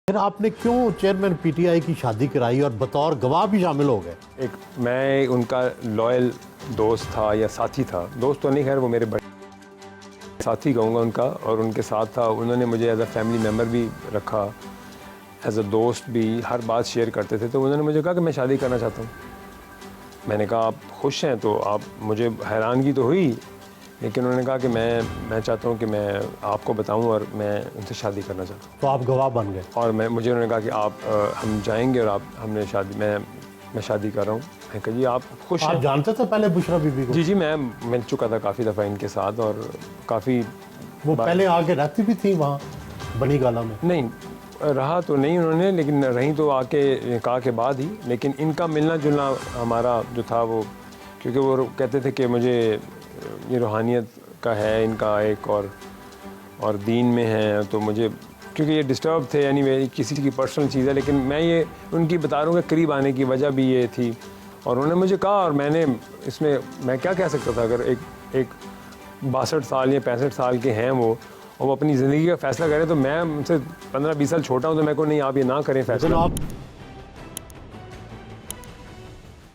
फिर आपने क्यों चेयरमैन पीटीआई की शादी कराई और बतौर गवाह भी शामिल हो गए? मैं उनका लॉयल दोस्त था या साथी था। दोस्त तो नहीं, खैर वो मेरे बड़े साथी कहूँगा उनका, और उनके साथ था। उन्होंने मुझे एज अ फैमिली मेम्बर भी रखा, एज अ दोस्त भी, हर बात शेयर करते थे। तो उन्होंने मुझे कहा कि मैं शादी करना चाहता हूँ। मैंने कहा आप खुश हैं? तो आप, मुझे हैरानगी तो हुई, लेकिन उन्होंने कहा कि मैं चाहता हूँ कि मैं आपको बताऊँ और मैं उनसे शादी करना चाहता हूँ। तो आप गवाह बन गए? और मुझे उन्होंने कहा कि आप हम जाएंगे और हमने शादी, मैं शादी कर रहा हूँ। मैं कहा जी आप खुश हैं? आप जानते थे पहले बुशरा बीबी को? जी, मैं मिल चुका था काफ़ी दफ़ा इनके साथ, और काफ़ी वो पहले आके रहती भी थी वहाँ बनी गाला में? नहीं रहा तो नहीं उन्होंने, लेकिन रही तो आके निकाह के बाद ही। लेकिन इनका मिलना जुलना हमारा जो था वो, क्योंकि वो कहते थे कि मुझे ये रूहानियत का है इनका एक, और दीन में है, तो मुझे, क्योंकि ये डिस्टर्ब थे, यानी मेरी किसी की पर्सनल चीज़ है, लेकिन मैं ये उनकी बता रहा हूँ कि करीब आने की वजह भी ये थी। और उन्होंने मुझे कहा, और मैंने इसमें मैं क्या कह सकता था, अगर एक 62 साल या 65 साल के हैं वो, और वो अपनी ज़िंदगी का फ़ैसला करें, तो मैं उनसे 15-20 साल छोटा हूँ, तो मैं को नहीं आप ये ना करें फ़ैसला।